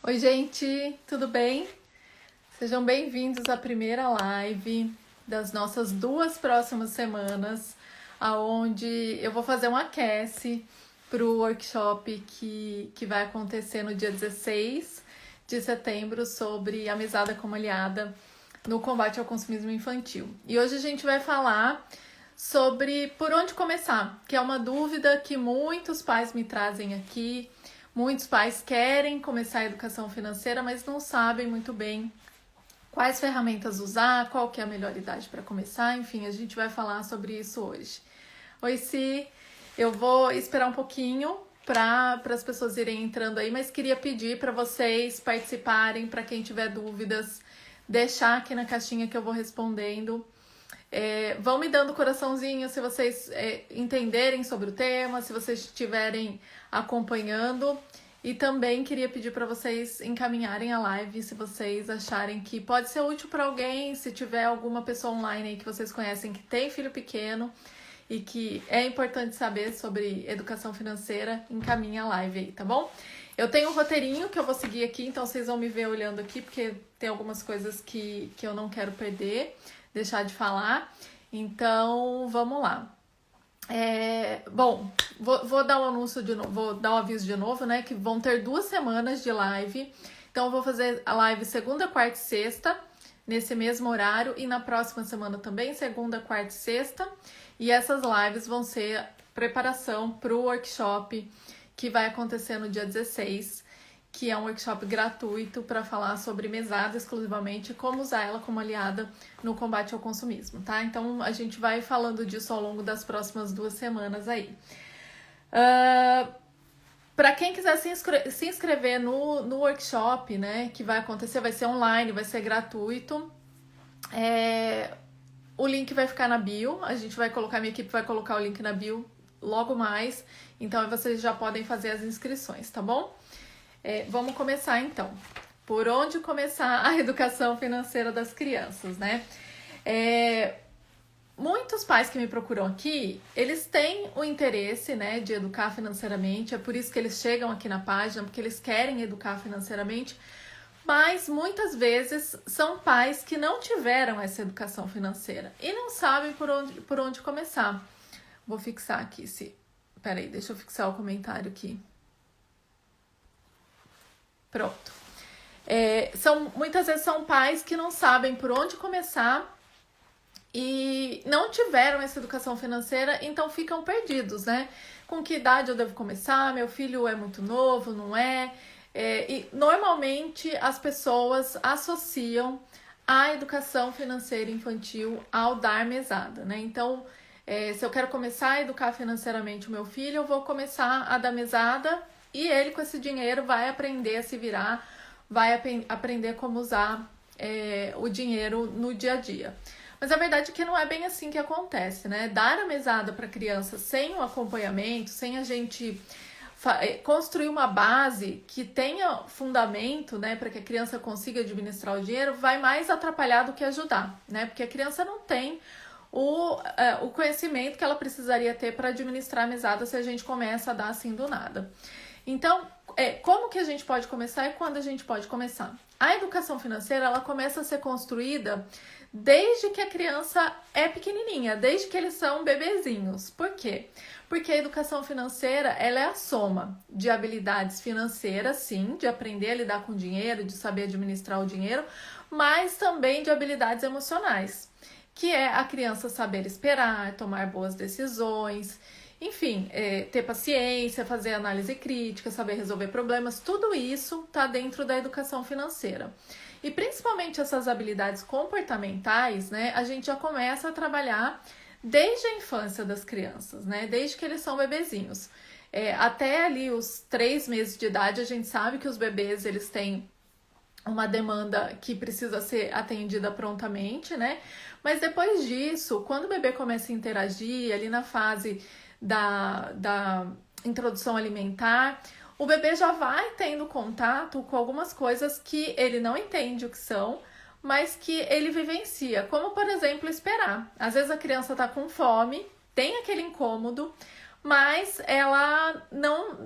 Oi, gente, tudo bem? Sejam bem-vindos à primeira live das nossas 2 próximas semanas, aonde eu vou fazer um aquece para o workshop que vai acontecer no dia 16 de setembro sobre a mesada como aliada no combate ao consumismo infantil. E hoje a gente vai falar sobre por onde começar, que é uma dúvida que muitos pais me trazem aqui. Muitos pais querem começar a educação financeira, mas não sabem muito bem quais ferramentas usar, qual que é a melhor idade para começar. Enfim, a gente vai falar sobre isso hoje. Oi, Si, eu vou esperar um pouquinho para as pessoas irem entrando aí, mas queria pedir para vocês participarem, para quem tiver dúvidas, deixar aqui na caixinha que eu vou respondendo. Vão me dando coraçãozinho se vocês entenderem sobre o tema, se vocês estiverem acompanhando. E também queria pedir para vocês encaminharem a live se vocês acharem que pode ser útil para alguém, se tiver alguma pessoa online aí que vocês conhecem que tem filho pequeno e que é importante saber sobre educação financeira, encaminhe a live aí, tá bom? Eu tenho um roteirinho que eu vou seguir aqui, então vocês vão me ver olhando aqui, porque tem algumas coisas que eu não quero perder, deixar de falar. Então, vamos lá. Bom, vou dar um anúncio de novo, vou dar um aviso de novo, né? Que vão ter 2 semanas de live. Então, eu vou fazer a live segunda, quarta e sexta, nesse mesmo horário, e na próxima semana também, segunda, quarta e sexta. E essas lives vão ser preparação para o workshop que vai acontecer no dia 16, que é um workshop gratuito para falar sobre mesada exclusivamente, como usar ela como aliada no combate ao consumismo, tá? Então, a gente vai falando disso ao longo das próximas 2 semanas aí. Para quem quiser se inscrever no workshop, né, que vai acontecer, vai ser online, vai ser gratuito. O link vai ficar na bio, minha equipe vai colocar o link na bio logo mais, então vocês já podem fazer as inscrições, tá bom? Vamos começar então. Por onde começar a educação financeira das crianças, né? Muitos pais que me procuram aqui, eles têm o interesse, né, de educar financeiramente, é por isso que eles chegam aqui na página, porque eles querem educar financeiramente, mas muitas vezes são pais que não tiveram essa educação financeira e não sabem por onde começar. Vou fixar aqui, peraí, deixa eu fixar o comentário aqui. Pronto. Muitas vezes são pais que não sabem por onde começar e não tiveram essa educação financeira, então ficam perdidos, né? Com que idade eu devo começar? Meu filho é muito novo, não é? E normalmente as pessoas associam a educação financeira infantil ao dar mesada, né? Então, se eu quero começar a educar financeiramente o meu filho, eu vou começar a dar mesada e ele, com esse dinheiro, vai aprender a se virar, vai aprender como usar o dinheiro no dia a dia. Mas a verdade é que não é bem assim que acontece, né? Dar a mesada para a criança sem o acompanhamento, sem a gente construir uma base que tenha fundamento, né, para que a criança consiga administrar o dinheiro, vai mais atrapalhar do que ajudar, né? Porque a criança não tem o conhecimento que ela precisaria ter para administrar a mesada se a gente começa a dar assim do nada. Então, como que a gente pode começar e quando a gente pode começar? A educação financeira, ela começa a ser construída desde que a criança é pequenininha, desde que eles são bebezinhos. Por quê? Porque a educação financeira, ela é a soma de habilidades financeiras, sim, de aprender a lidar com dinheiro, de saber administrar o dinheiro, mas também de habilidades emocionais, que é a criança saber esperar, tomar boas decisões, enfim, ter paciência, fazer análise crítica, saber resolver problemas, tudo isso está dentro da educação financeira. E principalmente essas habilidades comportamentais, né, a gente já começa a trabalhar desde a infância das crianças, né, desde que eles são bebezinhos. Até ali os 3 meses de idade, a gente sabe que os bebês, eles têm uma demanda que precisa ser atendida prontamente, né? Mas depois disso, quando o bebê começa a interagir, ali na fase da introdução alimentar, o bebê já vai tendo contato com algumas coisas que ele não entende o que são, mas que ele vivencia, como por exemplo esperar. Às vezes a criança está com fome, tem aquele incômodo, mas ela não,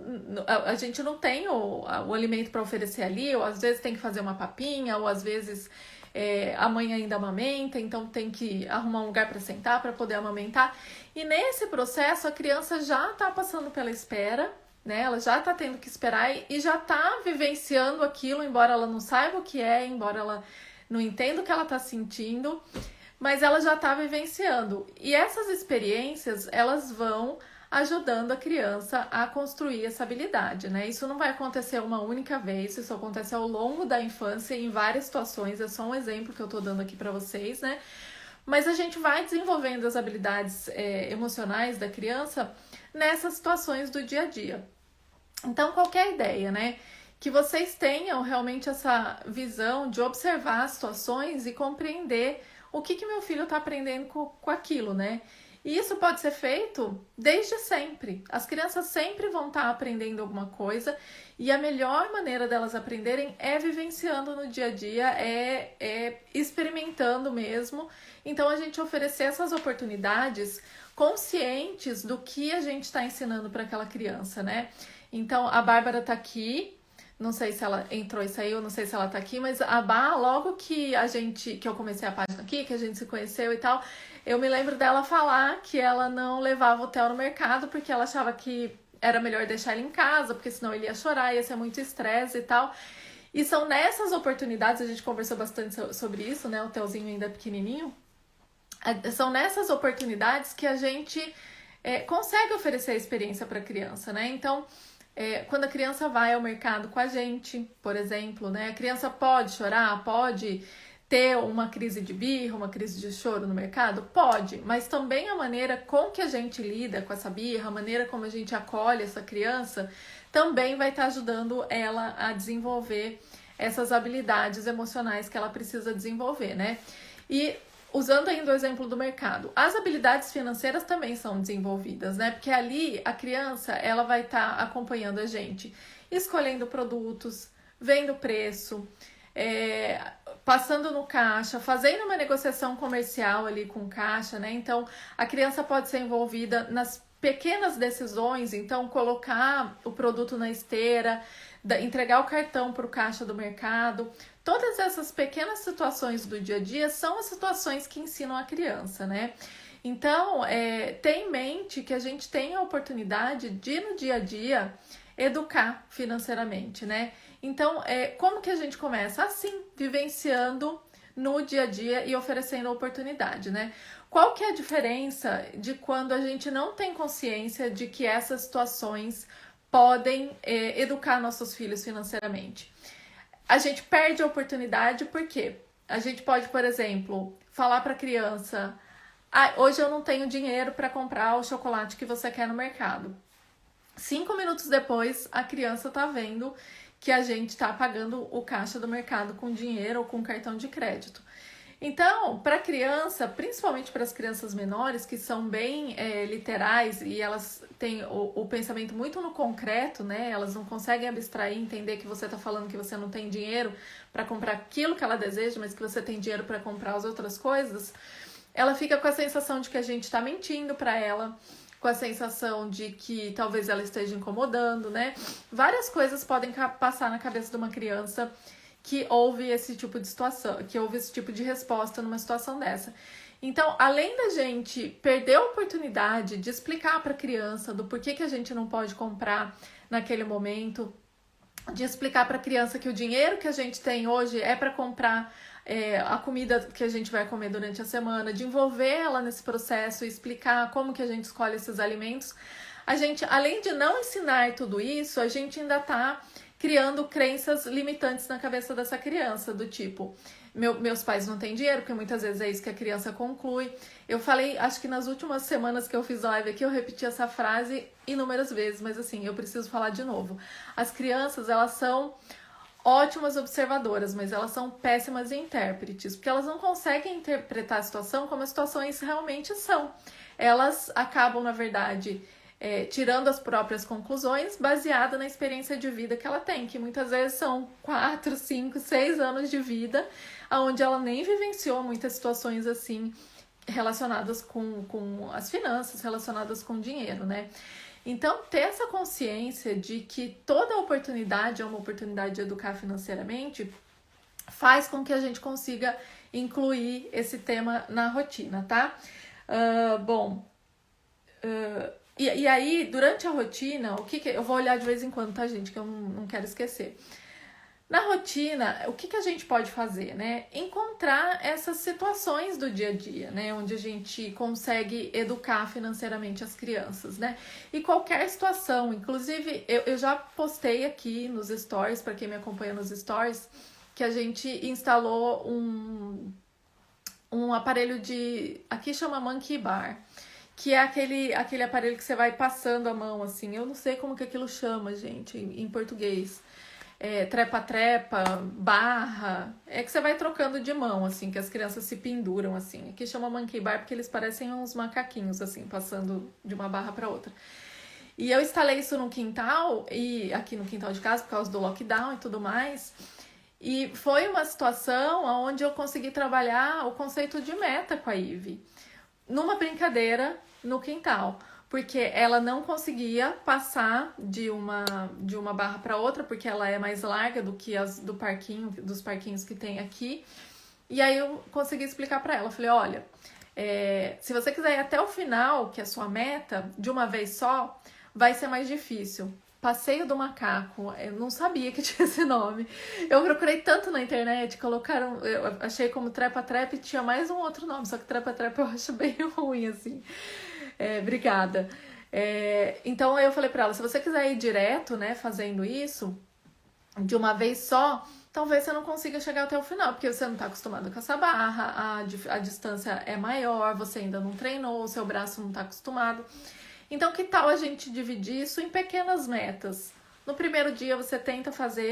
a gente não tem o alimento para oferecer ali, ou às vezes tem que fazer uma papinha, ou às vezes a mãe ainda amamenta, então tem que arrumar um lugar para sentar para poder amamentar. E nesse processo a criança já está passando pela espera, né? Ela já está tendo que esperar e já está vivenciando aquilo, embora ela não saiba o que é, embora ela não entenda o que ela está sentindo, mas ela já está vivenciando. E essas experiências, elas vão ajudando a criança a construir essa habilidade, né? Isso não vai acontecer uma única vez, isso acontece ao longo da infância em várias situações, é só um exemplo que eu tô dando aqui para vocês, né? Mas a gente vai desenvolvendo as habilidades emocionais da criança nessas situações do dia a dia. Então, qualquer ideia, né? Que vocês tenham realmente essa visão de observar as situações e compreender o que meu filho está aprendendo com aquilo, né? E isso pode ser feito desde sempre. As crianças sempre vão estar aprendendo alguma coisa e a melhor maneira delas aprenderem é vivenciando no dia a dia, é experimentando mesmo. Então, a gente oferecer essas oportunidades conscientes do que a gente está ensinando para aquela criança, né? Então, a Bárbara tá aqui. Não sei se ela entrou e saiu, não sei se ela tá aqui, mas a Bá, logo que eu comecei a página aqui, que a gente se conheceu e tal, eu me lembro dela falar que ela não levava o Theo no mercado porque ela achava que era melhor deixar ele em casa, porque senão ele ia chorar, ia ser muito estresse e tal. E são nessas oportunidades, a gente conversou bastante sobre isso, né? O Theozinho ainda é pequenininho. São nessas oportunidades que a gente consegue oferecer a experiência para a criança, né? Então, quando a criança vai ao mercado com a gente, por exemplo, né? A criança pode chorar, pode ter uma crise de birra, uma crise de choro no mercado? Pode, mas também a maneira com que a gente lida com essa birra, a maneira como a gente acolhe essa criança, também vai estar ajudando ela a desenvolver essas habilidades emocionais que ela precisa desenvolver, né? E usando ainda o exemplo do mercado, as habilidades financeiras também são desenvolvidas, né? Porque ali a criança, ela vai estar acompanhando a gente, escolhendo produtos, vendo preço, passando no caixa, fazendo uma negociação comercial ali com o caixa, né? Então, a criança pode ser envolvida nas pequenas decisões, então colocar o produto na esteira, entregar o cartão para o caixa do mercado. Todas essas pequenas situações do dia a dia são as situações que ensinam a criança, né? Então, tem em mente que a gente tem a oportunidade de, no dia a dia, educar financeiramente, né? Então, como que a gente começa? Assim, vivenciando no dia a dia e oferecendo oportunidade, né? Qual que é a diferença de quando a gente não tem consciência de que essas situações podem educar nossos filhos financeiramente? A gente perde a oportunidade porque a gente pode, por exemplo, falar para a criança: hoje eu não tenho dinheiro para comprar o chocolate que você quer no mercado. 5 minutos depois, a criança tá vendo que a gente está pagando o caixa do mercado com dinheiro ou com cartão de crédito. Então, para a criança, principalmente para as crianças menores, que são bem literais e elas têm o pensamento muito no concreto, né? Elas não conseguem abstrair, entender que você está falando que você não tem dinheiro para comprar aquilo que ela deseja, mas que você tem dinheiro para comprar as outras coisas. Ela fica com a sensação de que a gente está mentindo para ela, com a sensação de que talvez ela esteja incomodando, né? Várias coisas podem passar na cabeça de uma criança que houve esse tipo de situação, que houve esse tipo de resposta numa situação dessa. Então, além da gente perder a oportunidade de explicar para a criança do porquê que a gente não pode comprar naquele momento, de explicar para a criança que o dinheiro que a gente tem hoje é para comprar a comida que a gente vai comer durante a semana, de envolver ela nesse processo e explicar como que a gente escolhe esses alimentos, a gente, além de não ensinar tudo isso, a gente ainda está criando crenças limitantes na cabeça dessa criança, do tipo: meus pais não têm dinheiro, porque muitas vezes é isso que a criança conclui. Eu falei, acho que nas últimas semanas que eu fiz live aqui, eu repeti essa frase inúmeras vezes, mas assim, eu preciso falar de novo. As crianças, elas são ótimas observadoras, mas elas são péssimas intérpretes, porque elas não conseguem interpretar a situação como as situações realmente são. Elas acabam, na verdade, tirando as próprias conclusões baseada na experiência de vida que ela tem, que muitas vezes são 4, 5, 6 anos de vida, onde ela nem vivenciou muitas situações assim relacionadas com as finanças, relacionadas com dinheiro, né? Então, ter essa consciência de que toda oportunidade é uma oportunidade de educar financeiramente faz com que a gente consiga incluir esse tema na rotina, tá? E aí, durante a rotina, eu vou olhar de vez em quando, tá, gente? Que eu não quero esquecer. Na rotina, o que a gente pode fazer, né? Encontrar essas situações do dia a dia, né? Onde a gente consegue educar financeiramente as crianças, né? E qualquer situação, inclusive, eu já postei aqui nos stories, para quem me acompanha nos stories, que a gente instalou um aparelho aqui chama Monkey Bar, que é aquele aparelho que você vai passando a mão, assim. Eu não sei como que aquilo chama, gente, em português. Trepa-trepa, barra, que você vai trocando de mão, assim, que as crianças se penduram, assim. Aqui chama Monkey Bar porque eles parecem uns macaquinhos, assim, passando de uma barra para outra. E eu instalei isso no quintal, e aqui no quintal de casa, por causa do lockdown e tudo mais. E foi uma situação onde eu consegui trabalhar o conceito de meta com a Ivy, numa brincadeira no quintal. Porque ela não conseguia passar de uma barra para outra, porque ela é mais larga do que dos parquinhos que tem aqui. E aí eu consegui explicar para ela, falei, olha, se você quiser ir até o final, que é a sua meta, de uma vez só, vai ser mais difícil. Passeio do Macaco, eu não sabia que tinha esse nome. Eu procurei tanto na internet, eu achei como trepa-trepa e tinha mais um outro nome, só que trepa-trepa eu acho bem ruim, assim. Obrigada. Então eu falei pra ela, se você quiser ir direto, né, fazendo isso, de uma vez só, talvez você não consiga chegar até o final, porque você não tá acostumado com essa barra, a distância é maior, você ainda não treinou, o seu braço não tá acostumado. Então, que tal a gente dividir isso em pequenas metas? No primeiro dia você tenta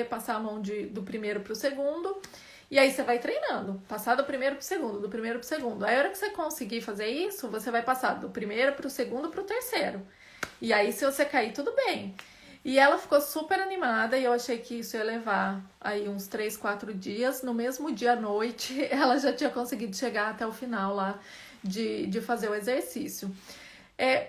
passar a mão do primeiro pro segundo, e aí você vai treinando, passar do primeiro pro segundo, do primeiro pro segundo. Aí a hora que você conseguir fazer isso, você vai passar do primeiro pro segundo pro terceiro. E aí se você cair, tudo bem. E ela ficou super animada e eu achei que isso ia levar aí uns 3, 4 dias. No mesmo dia à noite, ela já tinha conseguido chegar até o final lá de fazer o exercício.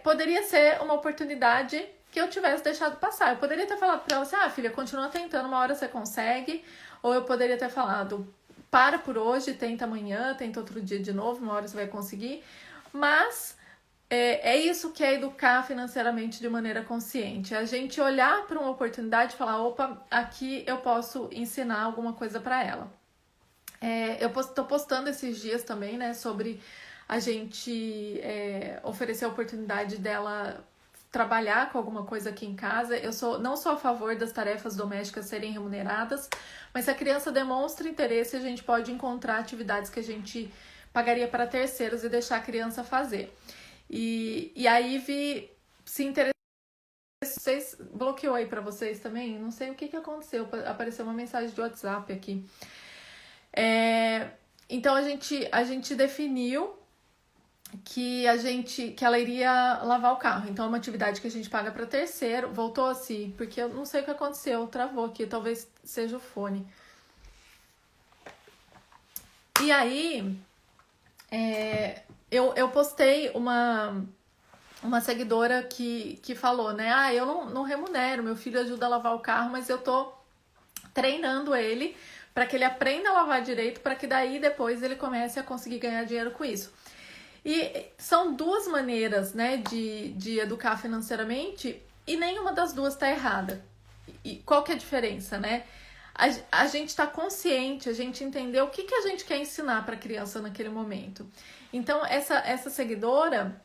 Poderia ser uma oportunidade que eu tivesse deixado passar. Eu poderia ter falado pra ela assim, filha, continua tentando, uma hora você consegue. Ou eu poderia ter falado, para por hoje, tenta amanhã, tenta outro dia de novo, uma hora você vai conseguir. Mas é isso que é educar financeiramente de maneira consciente. A gente olhar para uma oportunidade e falar, opa, aqui eu posso ensinar alguma coisa para ela. Eu tô postando esses dias também, né, sobre a gente oferecer a oportunidade dela trabalhar com alguma coisa aqui em casa. Eu não sou a favor das tarefas domésticas serem remuneradas, mas se a criança demonstra interesse, a gente pode encontrar atividades que a gente pagaria para terceiros e deixar a criança fazer. E a Ivy se interessou. Vocês bloqueou aí para vocês também? Não sei o que aconteceu, apareceu uma mensagem de WhatsApp aqui. Então a gente definiu que ela iria lavar o carro. Então é uma atividade que a gente paga para terceiro. Voltou assim, porque eu não sei o que aconteceu, travou aqui, talvez seja o fone. E aí eu postei uma seguidora que falou, né? Eu não remunero, meu filho ajuda a lavar o carro, mas eu tô treinando ele para que ele aprenda a lavar direito, para que daí depois ele comece a conseguir ganhar dinheiro com isso. E são duas maneiras, né, de educar financeiramente e nenhuma das duas tá errada. E qual que é a diferença, né? A gente tá consciente, a gente entendeu o que a gente quer ensinar para a criança naquele momento. Então, essa seguidora,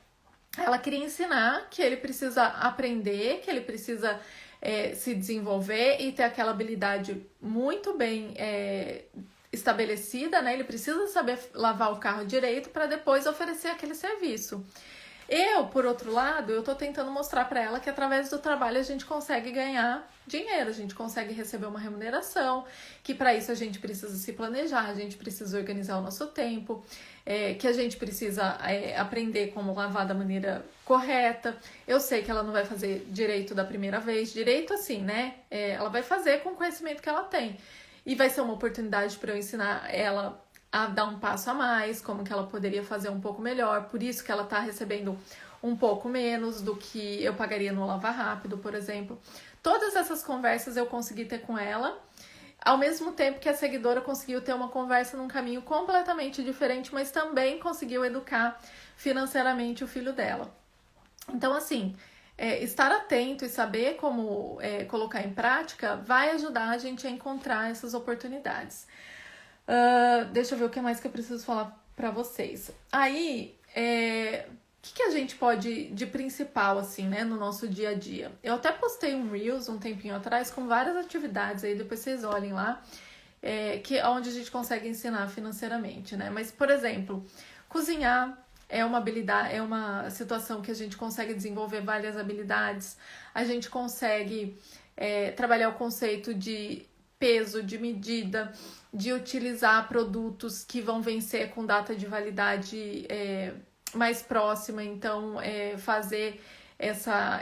ela queria ensinar que ele precisa aprender, que ele precisa se desenvolver e ter aquela habilidade muito bem estabelecida, né? Ele precisa saber lavar o carro direito para depois oferecer aquele serviço. Por outro lado, eu tô tentando mostrar para ela que através do trabalho a gente consegue ganhar dinheiro, a gente consegue receber uma remuneração, que para isso a gente precisa se planejar, a gente precisa organizar o nosso tempo, que a gente precisa aprender como lavar da maneira correta. Eu sei que ela não vai fazer direito da primeira vez, direito assim, né? Ela vai fazer com o conhecimento que ela tem. E vai ser uma oportunidade para eu ensinar ela a dar um passo a mais, como que ela poderia fazer um pouco melhor. Por isso que ela está recebendo um pouco menos do que eu pagaria no Lava Rápido, por exemplo. Todas essas conversas eu consegui ter com ela, ao mesmo tempo que a seguidora conseguiu ter uma conversa num caminho completamente diferente, mas também conseguiu educar financeiramente o filho dela. Então, assim, estar atento e saber como colocar em prática vai ajudar a gente a encontrar essas oportunidades. Deixa eu ver o que mais que eu preciso falar para vocês. Aí, o que a gente pode de principal, assim, né, no nosso dia a dia? Eu até postei um Reels um tempinho atrás com várias atividades aí, depois vocês olhem lá, onde a gente consegue ensinar financeiramente, né? Mas, por exemplo, cozinhar é uma habilidade, é uma situação que a gente consegue desenvolver várias habilidades, a gente consegue trabalhar o conceito de peso, de medida, de utilizar produtos que vão vencer com data de validade mais próxima, então fazer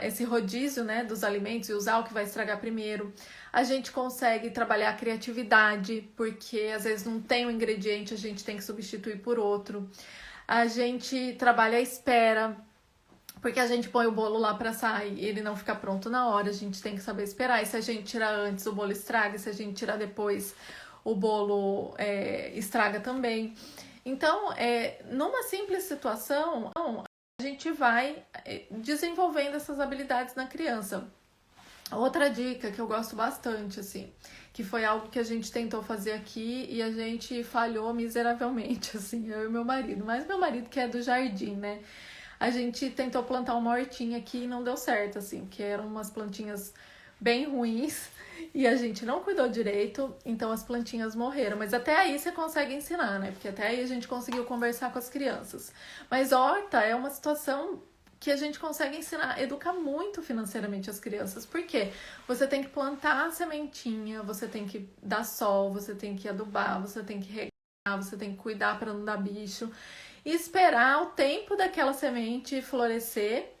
esse rodízio, né, dos alimentos e usar o que vai estragar primeiro. A gente consegue trabalhar a criatividade, porque às vezes não tem um ingrediente, a gente tem que substituir por outro. A gente trabalha a espera, porque a gente põe o bolo lá para assar e ele não fica pronto na hora, a gente tem que saber esperar. E se a gente tirar antes, o bolo estraga, e se a gente tirar depois, o bolo estraga também. Então, numa simples situação, a gente vai desenvolvendo essas habilidades na criança. Outra dica que eu gosto bastante, assim, que foi algo que a gente tentou fazer aqui e a gente falhou miseravelmente, assim, eu e meu marido. Mas meu marido que é do jardim, né? A gente tentou plantar uma hortinha aqui e não deu certo, assim, porque eram umas plantinhas bem ruins e a gente não cuidou direito, então as plantinhas morreram. Mas até aí você consegue ensinar, né? Porque até aí a gente conseguiu conversar com as crianças. Mas horta é uma situação que a gente consegue ensinar, educar muito financeiramente as crianças. Por quê? Você tem que plantar a sementinha, você tem que dar sol, você tem que adubar, você tem que regar, você tem que cuidar para não dar bicho. E esperar o tempo daquela semente florescer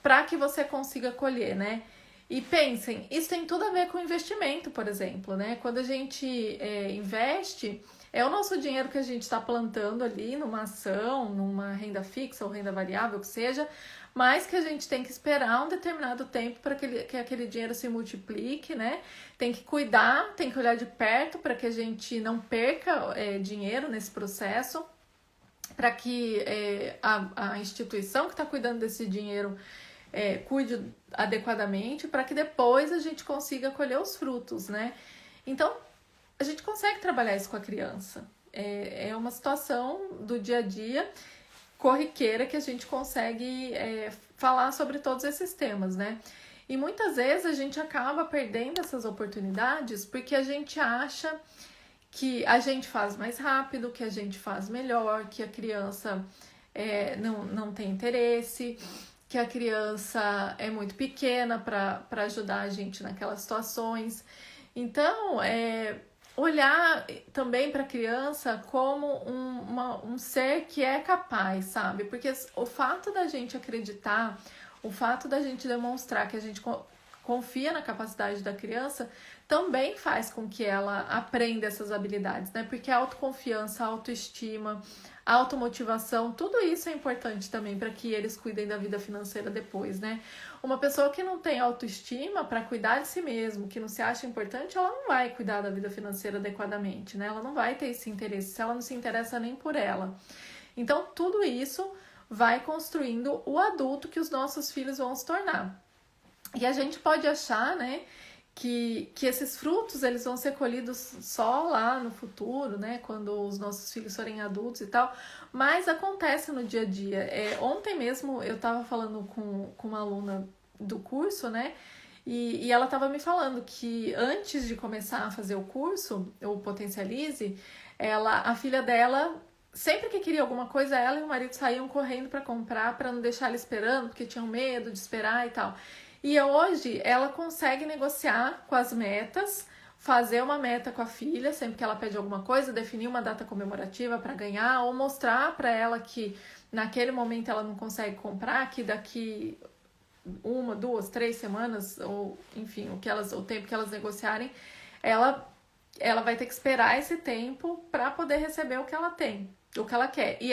para que você consiga colher, né? E pensem, isso tem tudo a ver com investimento, por exemplo, né? Quando a gente investe, é o nosso dinheiro que a gente está plantando ali numa ação, numa renda fixa ou renda variável, que seja, mas que a gente tem que esperar um determinado tempo para que aquele dinheiro se multiplique, né? Tem que cuidar, tem que olhar de perto para que a gente não perca dinheiro nesse processo, para que a instituição que está cuidando desse dinheiro cuide adequadamente, para que depois a gente consiga colher os frutos, né? Então, a gente consegue trabalhar isso com a criança. É uma situação do dia a dia corriqueira que a gente consegue falar sobre todos esses temas, né? E muitas vezes a gente acaba perdendo essas oportunidades porque a gente acha que a gente faz mais rápido, que a gente faz melhor, que a criança não tem interesse, que a criança é muito pequena para ajudar a gente naquelas situações. Então, olhar também para a criança como um ser que é capaz, sabe? Porque o fato da gente acreditar, o fato da gente demonstrar que a gente confia na capacidade da criança, também faz com que ela aprenda essas habilidades, né? Porque a autoconfiança, a autoestima, a automotivação, tudo isso é importante também para que eles cuidem da vida financeira depois, né? Uma pessoa que não tem autoestima para cuidar de si mesmo, que não se acha importante, ela não vai cuidar da vida financeira adequadamente, né? Ela não vai ter esse interesse, se ela não se interessa nem por ela. Então, tudo isso vai construindo o adulto que os nossos filhos vão se tornar. E a gente pode achar, né, que esses frutos eles vão ser colhidos só lá no futuro, né, quando os nossos filhos forem adultos e tal, mas acontece no dia a dia. Ontem mesmo eu estava falando com uma aluna do curso, né, e ela estava me falando que antes de começar a fazer o curso, o Potencialize, a filha dela, sempre que queria alguma coisa, ela e o marido saíam correndo para comprar, para não deixar ela esperando, porque tinham medo de esperar e tal. E hoje ela consegue negociar com as metas, fazer uma meta com a filha, sempre que ela pede alguma coisa, definir uma data comemorativa para ganhar, ou mostrar para ela que naquele momento ela não consegue comprar, que daqui 1, 2, 3 semanas, ou enfim, o tempo que elas negociarem, ela vai ter que esperar esse tempo para poder receber o que ela tem, o que ela quer. E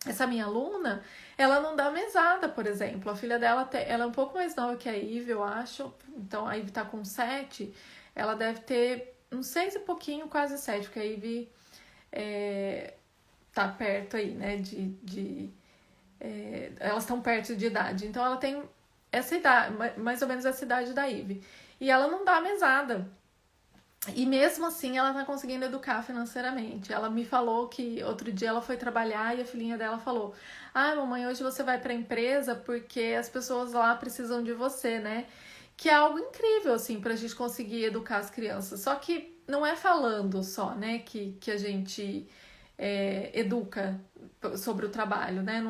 essa minha aluna, ela não dá mesada, por exemplo. A filha dela, ela é um pouco mais nova que a Ive, eu acho. Então, a Ive tá com 7. Ela deve ter uns 6 e pouquinho, quase 7, porque a Ive tá perto aí, né? Elas estão perto de idade. Então, ela tem essa idade, mais ou menos essa idade da Ive. E ela não dá mesada. E mesmo assim ela tá conseguindo educar financeiramente. Ela me falou que outro dia ela foi trabalhar e a filhinha dela falou: "Ah, mamãe, hoje você vai pra empresa porque as pessoas lá precisam de você, né?" Que é algo incrível, assim, pra gente conseguir educar as crianças. Só que não é falando só, né, que a gente educa sobre o trabalho, né?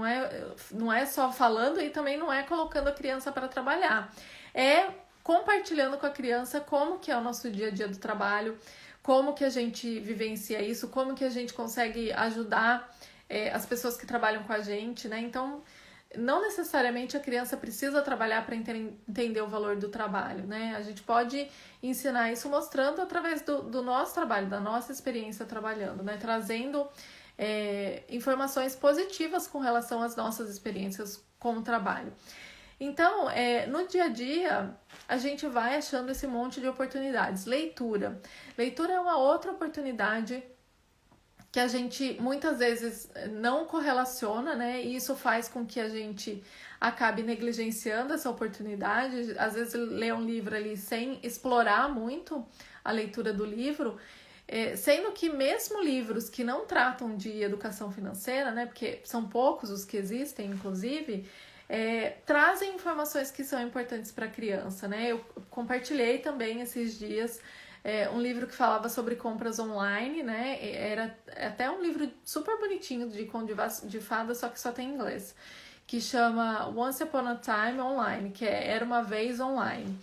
Não é só falando e também não é colocando a criança para trabalhar. É compartilhando com a criança como que é o nosso dia a dia do trabalho, como que a gente vivencia isso, como que a gente consegue ajudar as pessoas que trabalham com a gente, né? Então, não necessariamente a criança precisa trabalhar para entender o valor do trabalho, né? A gente pode ensinar isso mostrando através do nosso trabalho, da nossa experiência trabalhando, né? Trazendo informações positivas com relação às nossas experiências com o trabalho. Então, no dia a dia, a gente vai achando esse monte de oportunidades. Leitura. Leitura é uma outra oportunidade que a gente muitas vezes não correlaciona, né? E isso faz com que a gente acabe negligenciando essa oportunidade. Às vezes lê um livro ali sem explorar muito a leitura do livro, sendo que mesmo livros que não tratam de educação financeira, né? Porque são poucos os que existem, inclusive, trazem informações que são importantes para a criança, né? Eu compartilhei também esses dias um livro que falava sobre compras online, né? Era até um livro super bonitinho de conto de fada, só que só tem em inglês, que chama Once Upon a Time Online, que Era Uma Vez Online.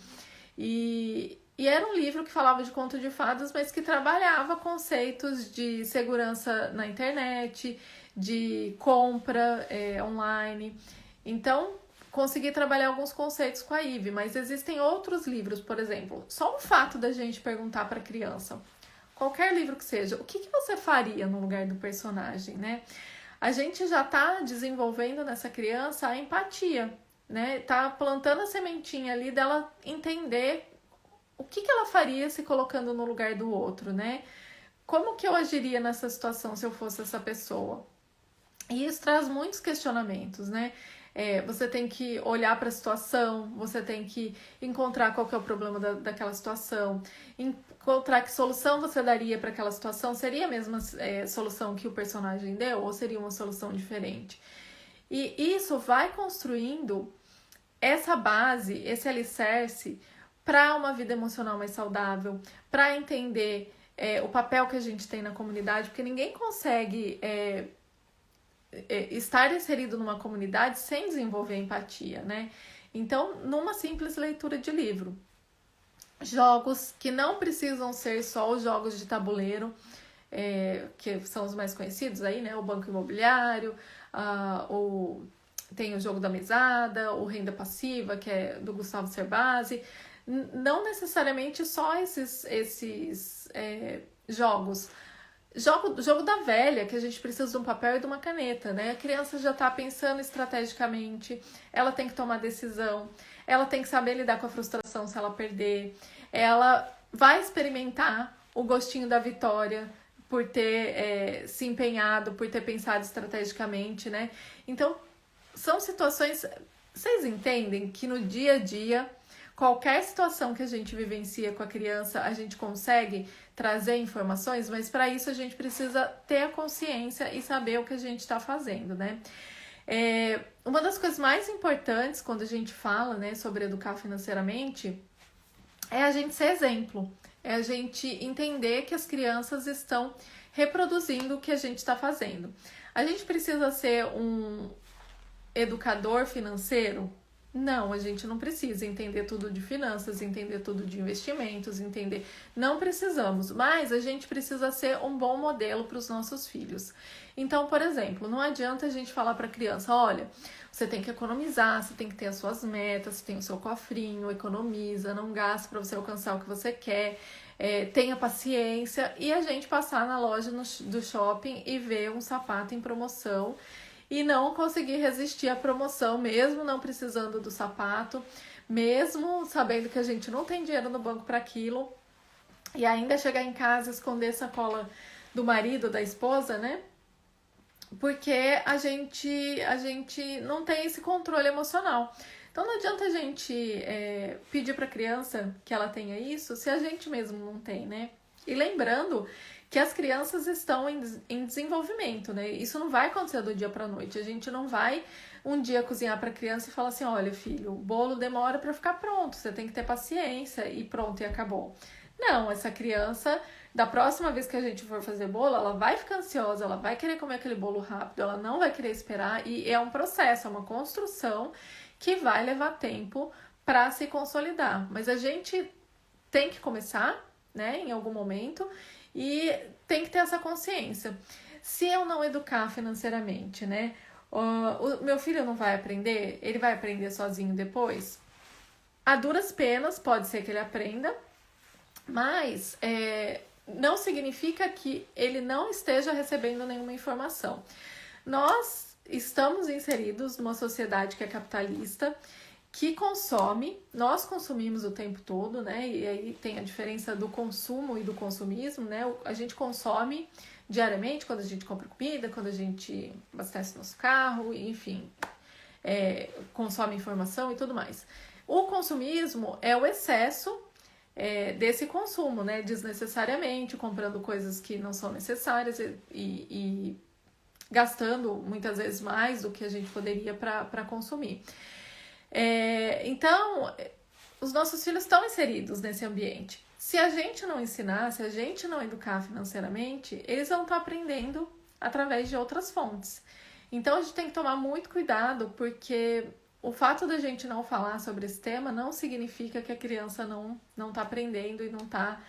E era um livro que falava de conto de fadas, mas que trabalhava conceitos de segurança na internet, de compra online. Então, consegui trabalhar alguns conceitos com a Ive, mas existem outros livros, por exemplo. Só o fato da gente perguntar para a criança, qualquer livro que seja, o que você faria no lugar do personagem, né? A gente já está desenvolvendo nessa criança a empatia, né? Tá plantando a sementinha ali dela entender o que ela faria se colocando no lugar do outro, né? Como que eu agiria nessa situação se eu fosse essa pessoa? E isso traz muitos questionamentos, né? Você tem que olhar para a situação, você tem que encontrar qual que é o problema daquela situação, encontrar que solução você daria para aquela situação. Seria a mesma solução que o personagem deu ou seria uma solução diferente? E isso vai construindo essa base, esse alicerce para uma vida emocional mais saudável, para entender o papel que a gente tem na comunidade, porque ninguém consegue estar inserido numa comunidade sem desenvolver empatia, né? Então, numa simples leitura de livro, jogos que não precisam ser só os jogos de tabuleiro, que são os mais conhecidos aí, né? O Banco Imobiliário, tem o Jogo da Mesada, o Renda Passiva, que é do Gustavo Cerbasi. Não necessariamente só esses jogos. Jogo da velha, que a gente precisa de um papel e de uma caneta, né? A criança já tá pensando estrategicamente, ela tem que tomar decisão, ela tem que saber lidar com a frustração se ela perder, ela vai experimentar o gostinho da vitória por ter se empenhado, por ter pensado estrategicamente, né? Então, são situações... Vocês entendem que no dia a dia, qualquer situação que a gente vivencia com a criança, a gente consegue trazer informações, mas para isso a gente precisa ter a consciência e saber o que a gente está fazendo, né? Uma das coisas mais importantes quando a gente fala, né, sobre educar financeiramente é a gente ser exemplo, é a gente entender que as crianças estão reproduzindo o que a gente está fazendo. A gente precisa ser um educador financeiro? Não, a gente não precisa entender tudo de finanças, entender tudo de investimentos, entender... Não precisamos, mas a gente precisa ser um bom modelo para os nossos filhos. Então, por exemplo, não adianta a gente falar para a criança, olha, você tem que economizar, você tem que ter as suas metas, você tem o seu cofrinho, economiza, não gasta para você alcançar o que você quer, tenha paciência, e a gente passar na loja do shopping e ver um sapato em promoção e não conseguir resistir à promoção, mesmo não precisando do sapato, mesmo sabendo que a gente não tem dinheiro no banco para aquilo, e ainda chegar em casa, esconder sacola do marido, da esposa, né? Porque a gente não tem esse controle emocional. Então não adianta a gente pedir para a criança que ela tenha isso se a gente mesmo não tem, né? E lembrando que as crianças estão em desenvolvimento, né? Isso não vai acontecer do dia para a noite. A gente não vai um dia cozinhar para a criança e falar assim: olha, filho, o bolo demora para ficar pronto, você tem que ter paciência e pronto, e acabou. Não, essa criança, da próxima vez que a gente for fazer bolo, ela vai ficar ansiosa, ela vai querer comer aquele bolo rápido, ela não vai querer esperar, e é um processo, é uma construção que vai levar tempo para se consolidar. Mas a gente tem que começar, né, em algum momento, e tem que ter essa consciência. Se eu não educar financeiramente, né, o meu filho não vai aprender, ele vai aprender sozinho depois? A duras penas, pode ser que ele aprenda, mas não significa que ele não esteja recebendo nenhuma informação. Nós estamos inseridos numa sociedade que é capitalista, que consome, nós consumimos o tempo todo, né? E aí tem a diferença do consumo e do consumismo, né? A gente consome diariamente quando a gente compra comida, quando a gente abastece nosso carro, enfim, consome informação e tudo mais. O consumismo é o excesso desse consumo, né? Desnecessariamente, comprando coisas que não são necessárias e gastando muitas vezes mais do que a gente poderia para consumir. Então, os nossos filhos estão inseridos nesse ambiente. Se a gente não ensinar, se a gente não educar financeiramente, eles vão estar aprendendo através de outras fontes. Então, a gente tem que tomar muito cuidado, porque o fato da gente não falar sobre esse tema não significa que a criança não está aprendendo e não está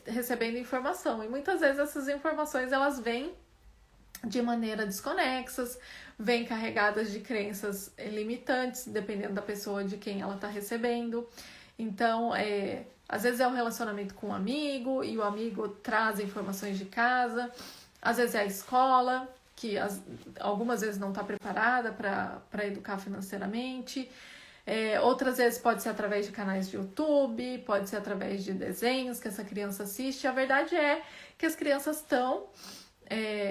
recebendo informação. E muitas vezes essas informações elas vêm de maneira desconexas, vêm carregadas de crenças limitantes, dependendo da pessoa de quem ela está recebendo. Então, às vezes é um relacionamento com um amigo e o amigo traz informações de casa, às vezes é a escola, que algumas vezes não está preparada para educar financeiramente. Outras vezes pode ser através de canais de YouTube, pode ser através de desenhos que essa criança assiste. A verdade é que as crianças estão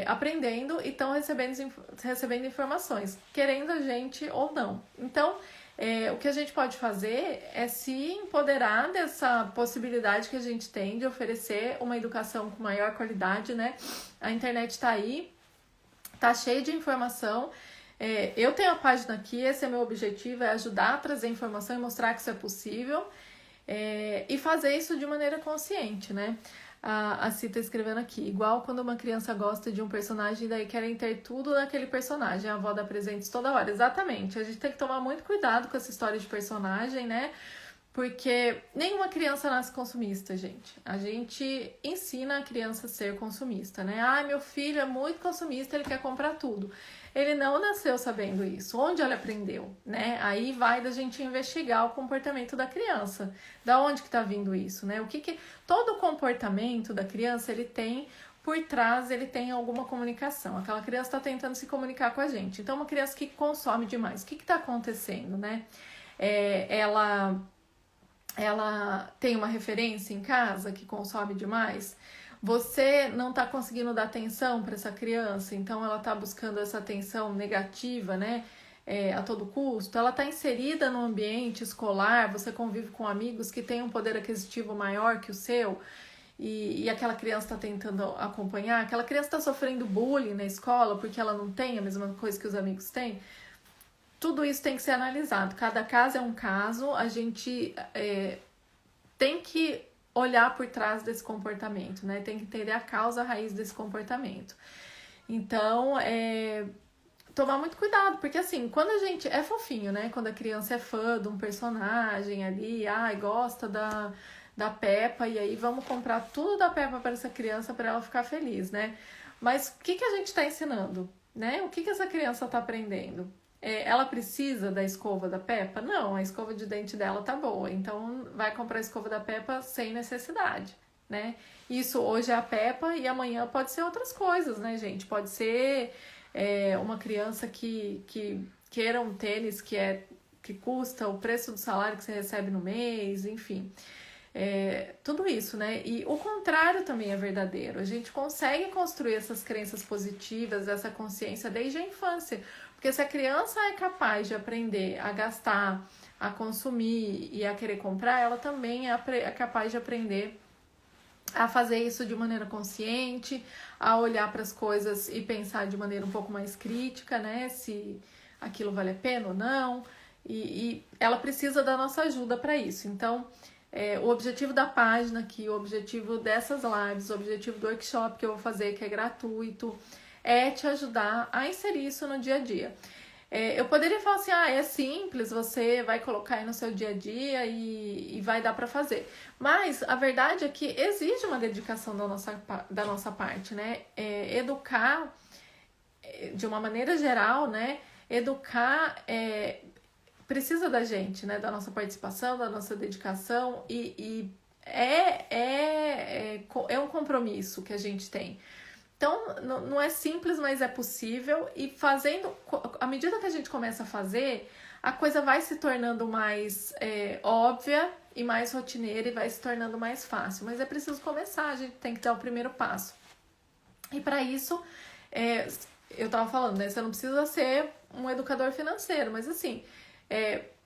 aprendendo e estão recebendo informações, querendo a gente ou não. Então, o que a gente pode fazer é se empoderar dessa possibilidade que a gente tem de oferecer uma educação com maior qualidade, né? A internet está aí, tá cheio de informação. Eu tenho a página aqui, esse é meu objetivo, é ajudar a trazer informação e mostrar que isso é possível, e fazer isso de maneira consciente, né? A Cita escrevendo aqui, igual quando uma criança gosta de um personagem e daí querem ter tudo daquele personagem, a avó dá presentes toda hora. Exatamente, a gente tem que tomar muito cuidado com essa história de personagem, né? Porque nenhuma criança nasce consumista, gente. A gente ensina a criança a ser consumista, né? Ah, meu filho é muito consumista, ele quer comprar tudo. Ele não nasceu sabendo isso. Onde ele aprendeu, né? Aí vai da gente investigar o comportamento da criança. Da onde que tá vindo isso, né? Todo comportamento da criança, ele tem por trás, ele tem alguma comunicação. Aquela criança está tentando se comunicar com a gente. Então, uma criança que consome demais, o que tá acontecendo, né? Ela tem uma referência em casa que consome demais, você não está conseguindo dar atenção para essa criança, então ela está buscando essa atenção negativa, né, a todo custo, ela está inserida no ambiente escolar, você convive com amigos que têm um poder aquisitivo maior que o seu, e aquela criança está tentando acompanhar, aquela criança está sofrendo bullying na escola porque ela não tem a mesma coisa que os amigos têm. Tudo isso tem que ser analisado. Cada caso é um caso. A gente tem que olhar por trás desse comportamento, né? Tem que entender a causa, a raiz desse comportamento. Então, tomar muito cuidado, porque assim, quando a gente... É fofinho, né? Quando a criança é fã de um personagem ali, gosta da Peppa, e aí vamos comprar tudo da Peppa para essa criança para ela ficar feliz, né? Mas o que a gente está ensinando, né? O que essa criança está aprendendo? Ela precisa da escova da Peppa? Não, a escova de dente dela tá boa, então vai comprar a escova da Peppa sem necessidade, né? Isso hoje é a Peppa e amanhã pode ser outras coisas, né, gente? Pode ser uma criança que queira um tênis que custa o preço do salário que você recebe no mês, enfim. Tudo isso, né? E o contrário também é verdadeiro. A gente consegue construir essas crenças positivas, essa consciência desde a infância. Porque se a criança é capaz de aprender a gastar, a consumir e a querer comprar, ela também é capaz de aprender a fazer isso de maneira consciente, a olhar para as coisas e pensar de maneira um pouco mais crítica, né? Se aquilo vale a pena ou não. E ela precisa da nossa ajuda para isso. Então, o objetivo da página aqui, o objetivo dessas lives, o objetivo do workshop que eu vou fazer, que é gratuito, é te ajudar a inserir isso no dia a dia. Eu poderia falar assim, é simples, você vai colocar aí no seu dia a dia e vai dar para fazer. Mas a verdade é que exige uma dedicação da nossa parte, né? Educar, de uma maneira geral, né? Educar precisa da gente, né? Da nossa participação, da nossa dedicação e é um compromisso que a gente tem. Então, não é simples, mas é possível. E fazendo, à medida que a gente começa a fazer, a coisa vai se tornando mais óbvia e mais rotineira e vai se tornando mais fácil. Mas é preciso começar, a gente tem que dar o primeiro passo. E para isso, eu tava falando, né? Você não precisa ser um educador financeiro, mas assim,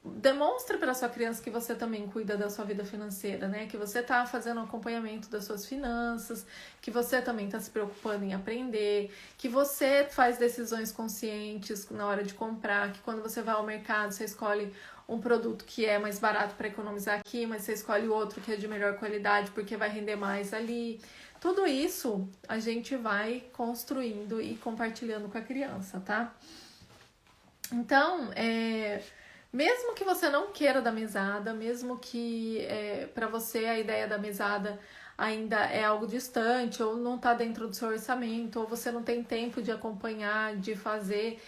demonstre para sua criança que você também cuida da sua vida financeira, né? Que você tá fazendo um acompanhamento das suas finanças, que você também tá se preocupando em aprender, que você faz decisões conscientes na hora de comprar, que quando você vai ao mercado, você escolhe um produto que é mais barato para economizar aqui, mas você escolhe outro que é de melhor qualidade porque vai render mais ali. Tudo isso a gente vai construindo e compartilhando com a criança, tá? Então, mesmo que você não queira da mesada, mesmo que para você a ideia da mesada ainda é algo distante, ou não está dentro do seu orçamento, ou você não tem tempo de acompanhar, de fazer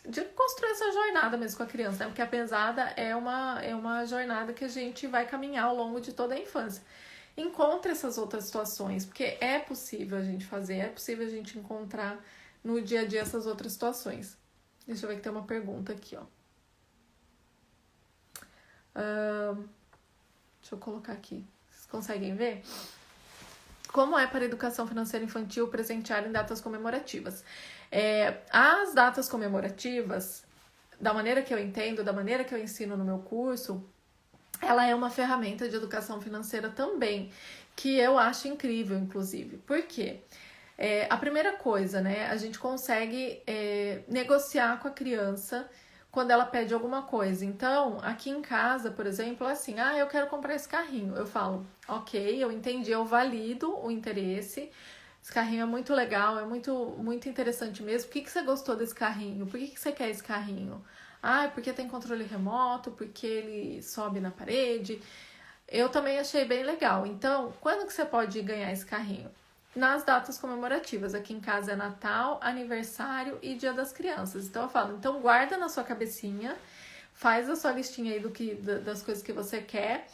de construir essa jornada mesmo com a criança, né? Porque a mesada é uma jornada que a gente vai caminhar ao longo de toda a infância. Encontre essas outras situações, porque é possível a gente fazer, é possível a gente encontrar no dia a dia essas outras situações. Deixa eu ver que tem uma pergunta aqui, ó. Deixa eu colocar aqui. Vocês conseguem ver? Como é para a educação financeira infantil presentear em datas comemorativas? As datas comemorativas, da maneira que eu entendo, da maneira que eu ensino no meu curso, ela é uma ferramenta de educação financeira também, que eu acho incrível, inclusive. Por quê? A primeira coisa, né? A gente consegue negociar com a criança quando ela pede alguma coisa. Então, aqui em casa, por exemplo, é assim, eu quero comprar esse carrinho. Eu falo, ok, eu entendi, eu valido o interesse. Esse carrinho é muito legal, é muito, muito interessante mesmo. Por que você gostou desse carrinho? Por que você quer esse carrinho? Porque tem controle remoto, porque ele sobe na parede. Eu também achei bem legal. Então, quando que você pode ganhar esse carrinho? Nas datas comemorativas. Aqui em casa é Natal, aniversário e Dia das Crianças. Então eu falo, então guarda na sua cabecinha, faz a sua listinha aí das coisas que você quer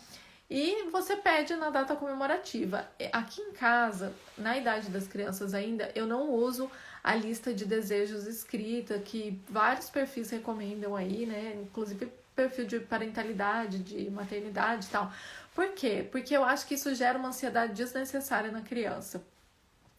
e você pede na data comemorativa. Aqui em casa, na idade das crianças ainda, eu não uso a lista de desejos escrita, que vários perfis recomendam aí, né? Inclusive perfil de parentalidade, de maternidade e tal. Por quê? Porque eu acho que isso gera uma ansiedade desnecessária na criança.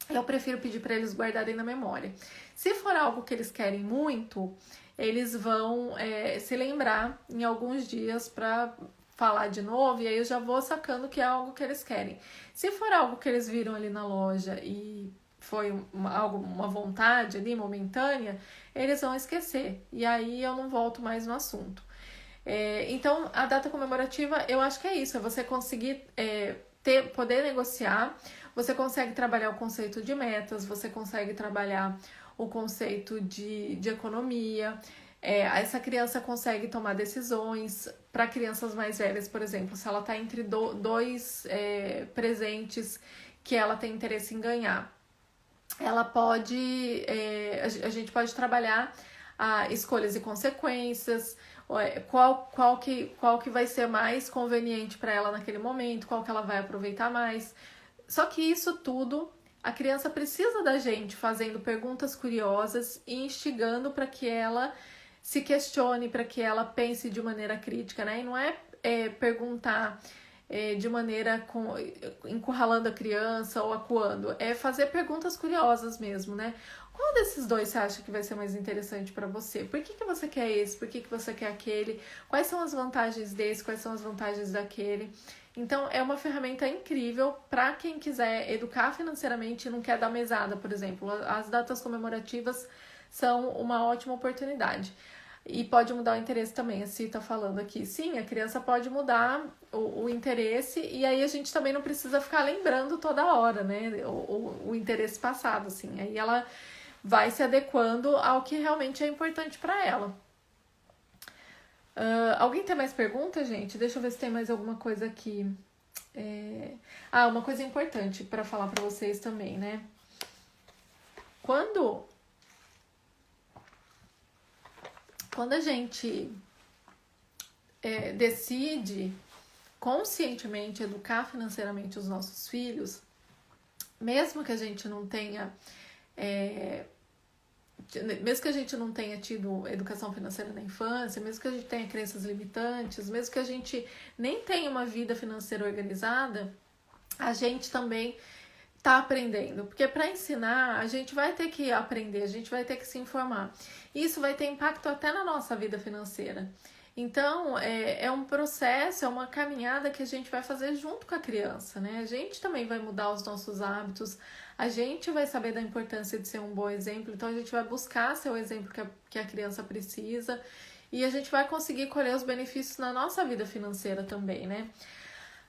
Eu prefiro pedir para eles guardarem na memória. Se for algo que eles querem muito, eles vão se lembrar em alguns dias para falar de novo, e aí eu já vou sacando que é algo que eles querem. Se for algo que eles viram ali na loja e foi uma vontade ali momentânea, eles vão esquecer. E aí eu não volto mais no assunto. Então, a data comemorativa, eu acho que é isso. É você conseguir poder negociar. Você consegue trabalhar o conceito de metas, você consegue trabalhar o conceito de economia. Essa criança consegue tomar decisões. Para crianças mais velhas, por exemplo, se ela está entre dois presentes que ela tem interesse em ganhar, ela pode, a gente pode trabalhar escolhas e consequências, qual que vai ser mais conveniente para ela naquele momento, qual que ela vai aproveitar mais. Só que isso tudo a criança precisa da gente fazendo perguntas curiosas e instigando para que ela se questione, para que ela pense de maneira crítica, né? E não é, perguntar de maneira encurralando a criança ou acuando, é fazer perguntas curiosas mesmo, né? Qual desses dois você acha que vai ser mais interessante para você? Por que você quer esse? Por que você quer aquele? Quais são as vantagens desse? Quais são as vantagens daquele? Então, é uma ferramenta incrível para quem quiser educar financeiramente e não quer dar mesada, por exemplo. As datas comemorativas são uma ótima oportunidade. E pode mudar o interesse também, a Ci tá falando aqui. Sim, a criança pode mudar o interesse e aí a gente também não precisa ficar lembrando toda hora, né? O interesse passado, assim. Aí ela vai se adequando ao que realmente é importante para ela. Alguém tem mais perguntas, gente? Deixa eu ver se tem mais alguma coisa aqui. Uma coisa importante para falar para vocês também, né? Quando a gente decide conscientemente educar financeiramente os nossos filhos, mesmo que a gente não tenha tido educação financeira na infância, mesmo que a gente tenha crenças limitantes, mesmo que a gente nem tenha uma vida financeira organizada, a gente também tá aprendendo, porque para ensinar a gente vai ter que aprender, a gente vai ter que se informar. Isso vai ter impacto até na nossa vida financeira. Então, é um processo, é uma caminhada que a gente vai fazer junto com a criança, né? A gente também vai mudar os nossos hábitos, a gente vai saber da importância de ser um bom exemplo, então a gente vai buscar ser o exemplo que a criança precisa e a gente vai conseguir colher os benefícios na nossa vida financeira também, né?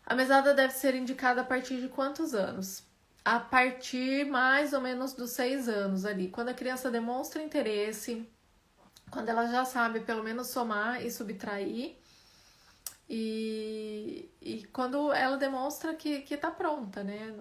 A mesada deve ser indicada a partir de quantos anos? A partir mais ou menos dos 6 anos ali, quando a criança demonstra interesse, quando ela já sabe pelo menos somar e subtrair, e quando ela demonstra que tá pronta, né?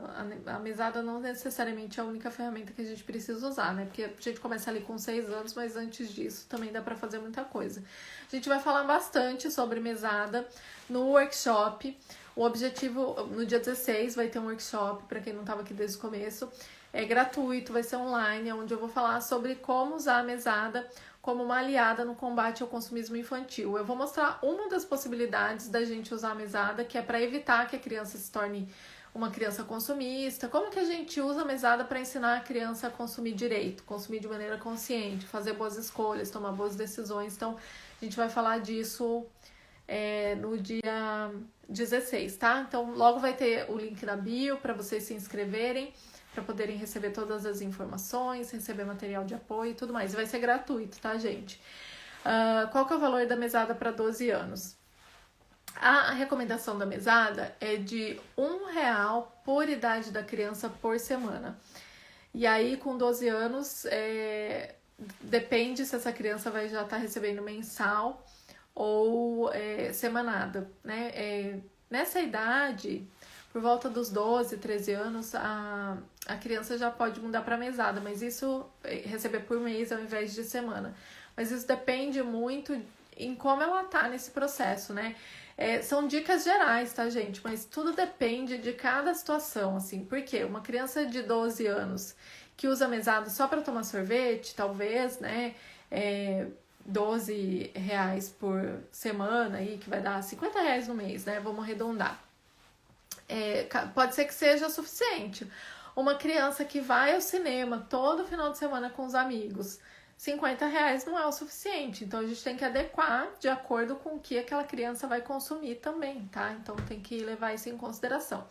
A mesada não necessariamente é a única ferramenta que a gente precisa usar, né? Porque a gente começa ali com 6 anos, mas antes disso também dá para fazer muita coisa. A gente vai falar bastante sobre mesada no workshop. O objetivo, no dia 16 vai ter um workshop, para quem não estava aqui desde o começo, é gratuito, vai ser online, onde eu vou falar sobre como usar a mesada como uma aliada no combate ao consumismo infantil. Eu vou mostrar uma das possibilidades da gente usar a mesada, que é para evitar que a criança se torne uma criança consumista, como que a gente usa a mesada para ensinar a criança a consumir direito, consumir de maneira consciente, fazer boas escolhas, tomar boas decisões. Então, a gente vai falar disso no dia 16, tá? Então, logo vai ter o link na bio para vocês se inscreverem, para poderem receber todas as informações, receber material de apoio e tudo mais. Vai ser gratuito, tá, gente? Qual que é o valor da mesada para 12 anos? A recomendação da mesada é de R$1 por idade da criança por semana. E aí, com 12 anos, depende se essa criança vai já estar recebendo mensal ou semanada, né? Nessa idade, por volta dos 12, 13 anos, a criança já pode mudar para mesada, mas isso receber por mês ao invés de semana. Mas isso depende muito em como ela tá nesse processo, né? São dicas gerais, tá, gente? Mas tudo depende de cada situação, assim. Por quê? Uma criança de 12 anos que usa mesada só para tomar sorvete, talvez, né? R$12 por semana aí, que vai dar R$50 no mês, né? Vamos arredondar. Pode ser que seja suficiente. Uma criança que vai ao cinema todo final de semana com os amigos, R$50 não é o suficiente. Então a gente tem que adequar de acordo com o que aquela criança vai consumir também, tá? Então tem que levar isso em consideração.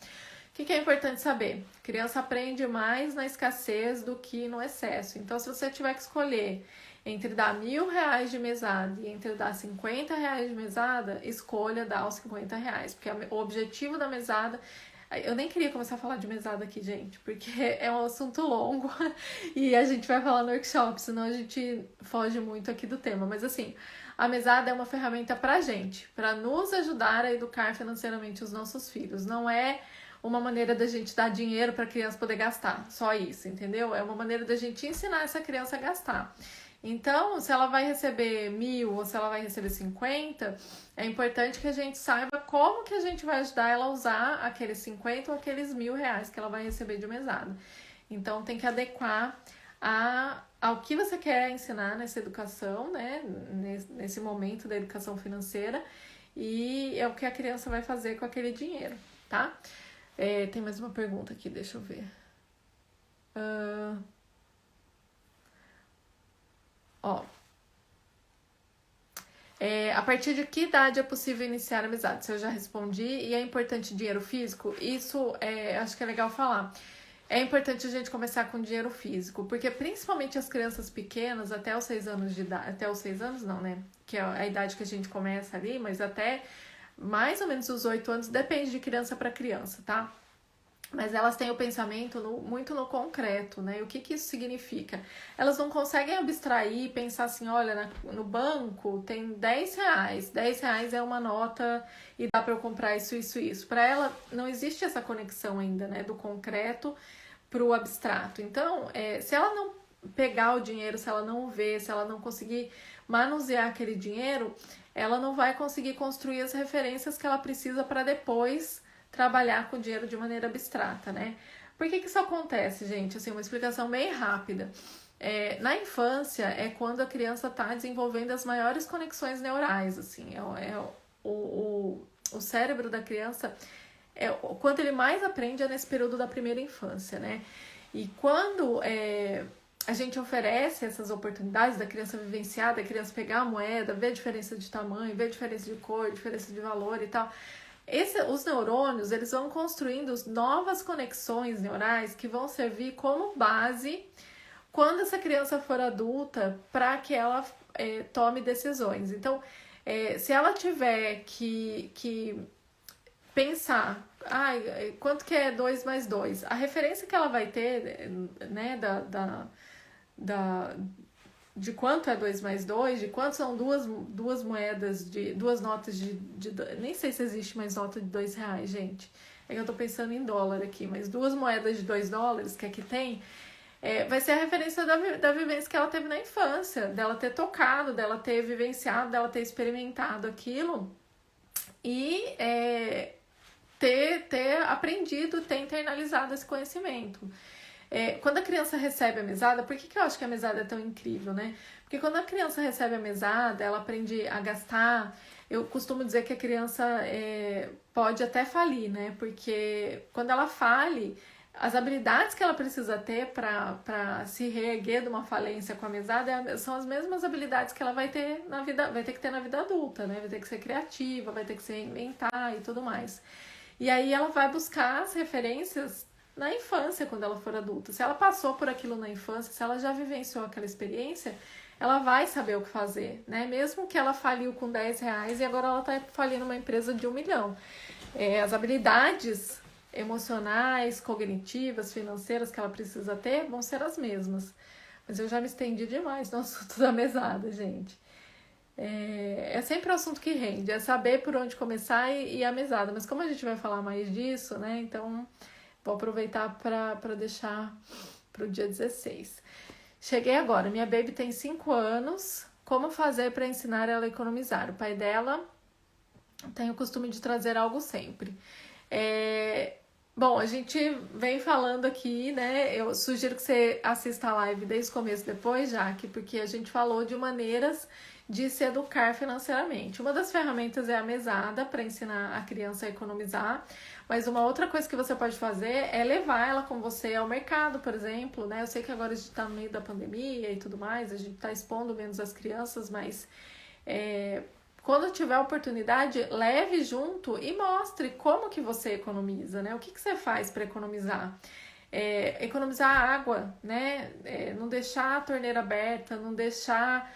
O que é importante saber? A criança aprende mais na escassez do que no excesso. Então, se você tiver que escolher entre dar R$1.000 de mesada e entre dar R$50 de mesada, escolha dar os R$50, porque o objetivo da mesada... Eu nem queria começar a falar de mesada aqui, gente, porque é um assunto longo e a gente vai falar no workshop, senão a gente foge muito aqui do tema. Mas assim, a mesada é uma ferramenta pra gente, pra nos ajudar a educar financeiramente os nossos filhos. Não é uma maneira da gente dar dinheiro para a criança poder gastar, só isso, entendeu? É uma maneira da gente ensinar essa criança a gastar. Então, se ela vai receber 1.000 ou se ela vai receber 50, é importante que a gente saiba como que a gente vai ajudar ela a usar aqueles 50 ou aqueles R$1.000 que ela vai receber de mesada. Então tem que adequar ao que você quer ensinar nessa educação, né? Nesse momento da educação financeira, e é o que a criança vai fazer com aquele dinheiro, tá? Tem mais uma pergunta aqui, deixa eu ver. Ó, a partir de que idade é possível iniciar amizade? Se eu já respondi, e é importante dinheiro físico? Isso acho que é legal falar. É importante a gente começar com dinheiro físico, porque principalmente as crianças pequenas, até os 6 anos de idade, até os 6 anos não, né? Que é a idade que a gente começa ali, mas até mais ou menos os 8 anos, depende de criança para criança, tá? Mas elas têm o pensamento muito no concreto, né? E o que isso significa? Elas não conseguem abstrair e pensar assim, olha, no banco tem 10 reais, 10 reais é uma nota e dá para eu comprar isso, isso, isso. Para ela não existe essa conexão ainda, né? Do concreto para o abstrato. Então, se ela não pegar o dinheiro, se ela não ver, se ela não conseguir manusear aquele dinheiro, ela não vai conseguir construir as referências que ela precisa para depois trabalhar com dinheiro de maneira abstrata, né? Por que isso acontece, gente? Assim, uma explicação bem rápida. Na infância é quando a criança está desenvolvendo as maiores conexões neurais, assim, o cérebro da criança, quando ele mais aprende é nesse período da primeira infância, né? E quando a gente oferece essas oportunidades da criança vivenciar, da criança pegar a moeda, ver a diferença de tamanho, ver a diferença de cor, diferença de valor e tal, os neurônios, eles vão construindo novas conexões neurais que vão servir como base quando essa criança for adulta para que ela tome decisões. Então, se ela tiver que pensar, quanto que é 2 mais 2? A referência que ela vai ter, né, de quanto é 2 mais 2, de quanto são duas moedas, duas notas nem sei se existe mais nota de 2 reais, gente. É que eu tô pensando em dólar aqui, mas 2 moedas de 2 dólares que aqui tem, vai ser a referência da vivência que ela teve na infância, dela ter tocado, dela ter vivenciado, dela ter experimentado aquilo e ter aprendido, ter internalizado esse conhecimento. Quando a criança recebe a mesada, por que eu acho que a mesada é tão incrível, né? Porque quando a criança recebe a mesada, ela aprende a gastar. Eu costumo dizer que a criança pode até falir, né? Porque quando ela fale, as habilidades que ela precisa ter para se reerguer de uma falência com a mesada são as mesmas habilidades que ela vai ter que ter na vida adulta, né? Vai ter que ser criativa, vai ter que se reinventar e tudo mais. E aí ela vai buscar as referências na infância, quando ela for adulta. Se ela passou por aquilo na infância, se ela já vivenciou aquela experiência, ela vai saber o que fazer, né? Mesmo que ela faliu com 10 reais e agora ela está falindo uma empresa de 1 milhão. As habilidades emocionais, cognitivas, financeiras que ela precisa ter vão ser as mesmas. Mas eu já me estendi demais no assunto da mesada, gente. É sempre o assunto que rende, é saber por onde começar e a mesada. Mas como a gente vai falar mais disso, né? Então, vou aproveitar para deixar para o dia 16. Cheguei agora, minha baby tem 5 anos. Como fazer para ensinar ela a economizar? O pai dela tem o costume de trazer algo sempre. Bom, a gente vem falando aqui, né? Eu sugiro que você assista a live desde o começo depois, Jaque, porque a gente falou de maneiras de se educar financeiramente. Uma das ferramentas é a mesada para ensinar a criança a economizar, mas uma outra coisa que você pode fazer é levar ela com você ao mercado, por exemplo, né? Eu sei que agora a gente está no meio da pandemia e tudo mais, a gente está expondo menos as crianças, mas quando tiver oportunidade, leve junto e mostre como que você economiza, né? O que você faz para economizar? Economizar água, né? Não deixar a torneira aberta, não deixar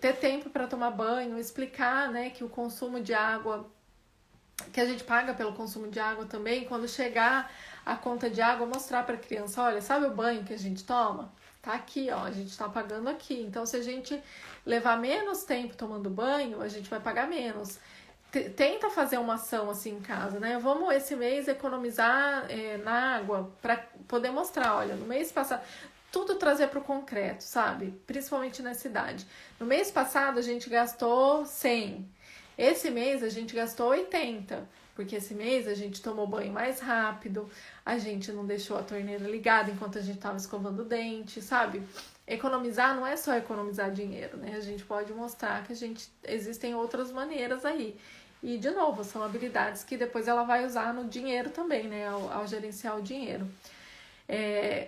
ter tempo para tomar banho, explicar, né, que o consumo de água, que a gente paga pelo consumo de água também, quando chegar a conta de água, mostrar para a criança, olha, sabe o banho que a gente toma? Tá aqui, ó, a gente tá pagando aqui. Então, se a gente levar menos tempo tomando banho, a gente vai pagar menos. Tenta fazer uma ação assim em casa, né? Vamos esse mês economizar na água para poder mostrar, olha, no mês passado, tudo trazer para o concreto, sabe? Principalmente na cidade. No mês passado a gente gastou 100. Esse mês a gente gastou 80. porque esse mês a gente tomou banho mais rápido, a gente não deixou a torneira ligada enquanto a gente estava escovando o dente, sabe? Economizar não é só economizar dinheiro, né? A gente pode mostrar que existem outras maneiras aí. E, de novo, são habilidades que depois ela vai usar no dinheiro também, né? Ao gerenciar o dinheiro.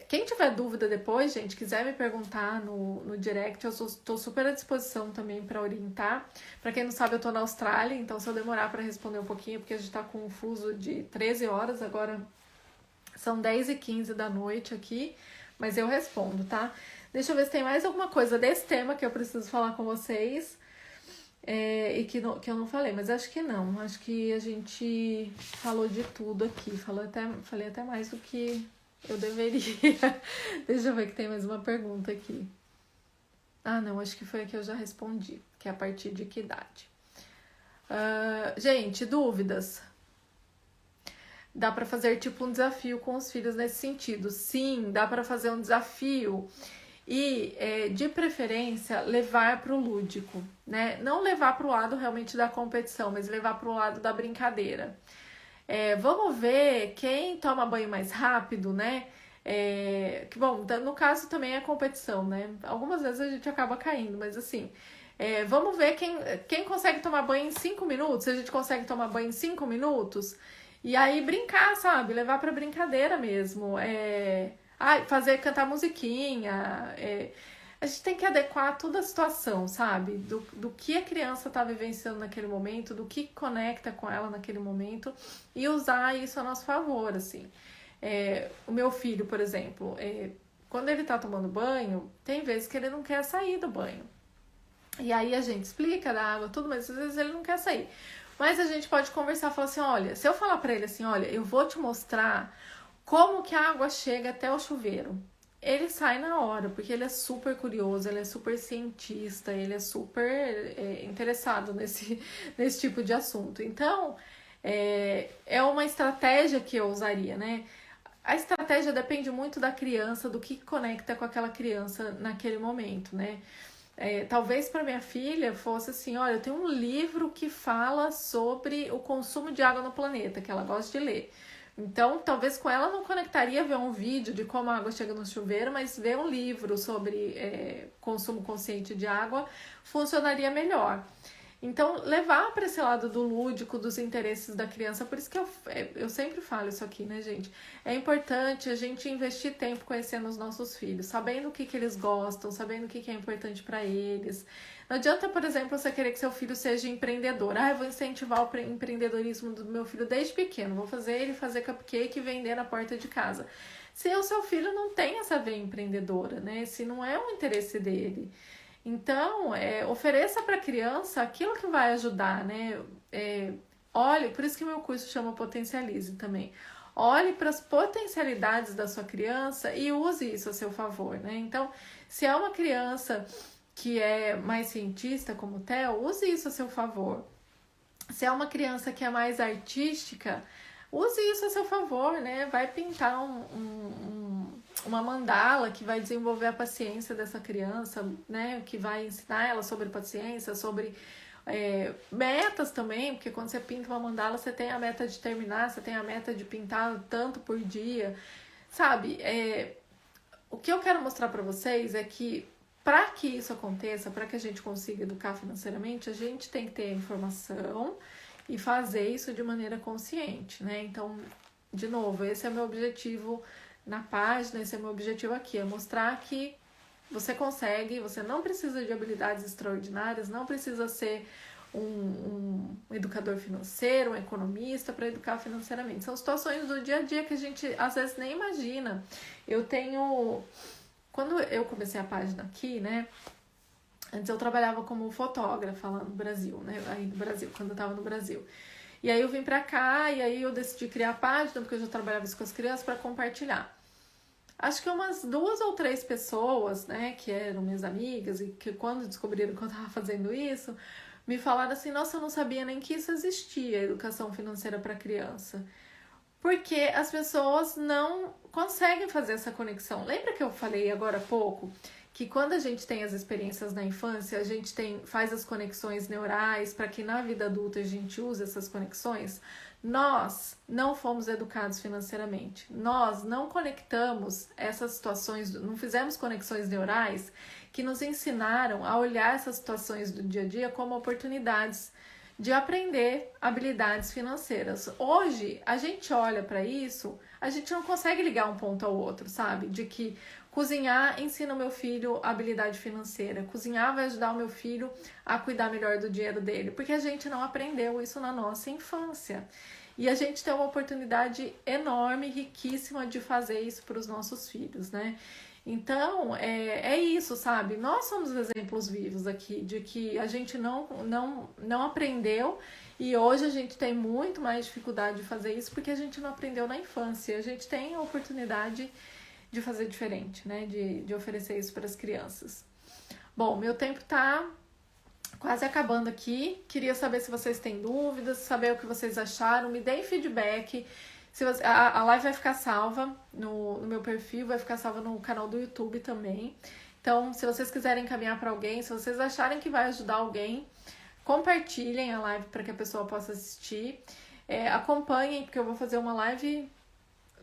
Quem tiver dúvida depois, gente, quiser me perguntar no direct, eu estou super à disposição também para orientar. Para quem não sabe, eu estou na Austrália, então se eu demorar para responder um pouquinho, porque a gente está com um fuso de 13 horas, agora são 10h15 da noite aqui, mas eu respondo, tá? Deixa eu ver se tem mais alguma coisa desse tema que eu preciso falar com vocês e que eu não falei, mas acho que não. Acho que a gente falou de tudo aqui, falei até mais do que eu deveria. Deixa eu ver que tem mais uma pergunta aqui. Ah, não, acho que foi a que eu já respondi, que é a partir de que idade. Gente, dúvidas? Dá para fazer tipo um desafio com os filhos nesse sentido? Sim, dá para fazer um desafio e, de preferência, levar para o lúdico, né? Não levar para o lado realmente da competição, mas levar para o lado da brincadeira. Vamos ver quem toma banho mais rápido, né? Que bom, no caso também é competição, né? Algumas vezes a gente acaba caindo, mas assim, vamos ver quem consegue tomar banho em 5 minutos, se a gente consegue tomar banho em 5 minutos, e aí brincar, sabe? Levar pra brincadeira mesmo. Cantar musiquinha. A gente tem que adequar toda a situação, sabe? Do que a criança tá vivenciando naquele momento, do que conecta com ela naquele momento, e usar isso a nosso favor, assim. O meu filho, por exemplo, quando ele tá tomando banho, tem vezes que ele não quer sair do banho. E aí a gente explica da água, tudo, mas às vezes ele não quer sair. Mas a gente pode conversar, falar assim, olha, se eu falar pra ele assim, olha, eu vou te mostrar como que a água chega até o chuveiro. Ele sai na hora, porque ele é super curioso, ele é super cientista, ele é super interessado nesse tipo de assunto. Então, é uma estratégia que eu usaria, né? A estratégia depende muito da criança, do que conecta com aquela criança naquele momento, né? Talvez para minha filha fosse assim, olha, eu tenho um livro que fala sobre o consumo de água no planeta, que ela gosta de ler. Então, talvez com ela não conectaria ver um vídeo de como a água chega no chuveiro, mas ver um livro sobre consumo consciente de água funcionaria melhor. Então, levar para esse lado do lúdico, dos interesses da criança, por isso que eu sempre falo isso aqui, né, gente? É importante a gente investir tempo conhecendo os nossos filhos, sabendo o que eles gostam, sabendo o que é importante para eles. Não adianta, por exemplo, você querer que seu filho seja empreendedor. Eu vou incentivar o empreendedorismo do meu filho desde pequeno, vou fazer ele fazer cupcake e vender na porta de casa. Se o seu filho não tem essa veia empreendedora, né? Se não é um interesse dele. Então, ofereça para a criança aquilo que vai ajudar, né? Olhe, por isso que meu curso chama Potencialize também. Olhe para as potencialidades da sua criança e use isso a seu favor, né? Então, se é uma criança que é mais cientista, como o Theo, use isso a seu favor. Se é uma criança que é mais artística, use isso a seu favor, né? Vai pintar uma mandala que vai desenvolver a paciência dessa criança, né? Que vai ensinar ela sobre paciência, sobre metas também, porque quando você pinta uma mandala, você tem a meta de terminar, você tem a meta de pintar tanto por dia, sabe? O que eu quero mostrar para vocês é que para que isso aconteça, para que a gente consiga educar financeiramente, a gente tem que ter a informação e fazer isso de maneira consciente, né? Então, de novo, esse é meu objetivo na página, esse é meu objetivo aqui, é mostrar que você consegue, você não precisa de habilidades extraordinárias, não precisa ser um educador financeiro, um economista para educar financeiramente. São situações do dia a dia que a gente às vezes nem imagina. Quando eu comecei a página aqui, né? Antes eu trabalhava como fotógrafa lá no Brasil, né? Aí no Brasil, quando eu tava no Brasil. E aí eu vim pra cá e aí eu decidi criar a página, porque eu já trabalhava isso com as crianças, para compartilhar. Acho que umas 2 ou 3 pessoas, né, que eram minhas amigas e que quando descobriram que eu tava fazendo isso, me falaram assim, nossa, eu não sabia nem que isso existia, educação financeira para criança. Porque as pessoas não conseguem fazer essa conexão. Lembra que eu falei agora há pouco que quando a gente tem as experiências na infância, a gente faz as conexões neurais para que na vida adulta a gente use essas conexões. Nós não fomos educados financeiramente, nós não conectamos essas situações, não fizemos conexões neurais que nos ensinaram a olhar essas situações do dia a dia como oportunidades de aprender habilidades financeiras. Hoje, a gente olha para isso, a gente não consegue ligar um ponto ao outro, sabe? De que cozinhar ensina o meu filho habilidade financeira, cozinhar vai ajudar o meu filho a cuidar melhor do dinheiro dele, porque a gente não aprendeu isso na nossa infância. E a gente tem uma oportunidade enorme, riquíssima de fazer isso para os nossos filhos, né? Então, é isso, sabe? Nós somos exemplos vivos aqui de que a gente não aprendeu e hoje a gente tem muito mais dificuldade de fazer isso porque a gente não aprendeu na infância. A gente tem a oportunidade de fazer diferente, né? De oferecer isso para as crianças. Bom, meu tempo tá quase acabando aqui. Queria saber se vocês têm dúvidas, saber o que vocês acharam, me deem feedback. Se você, a live vai ficar salva no meu perfil, vai ficar salva no canal do YouTube também. Então, se vocês quiserem encaminhar para alguém, se vocês acharem que vai ajudar alguém, compartilhem a live para que a pessoa possa assistir. Acompanhem, porque eu vou fazer uma live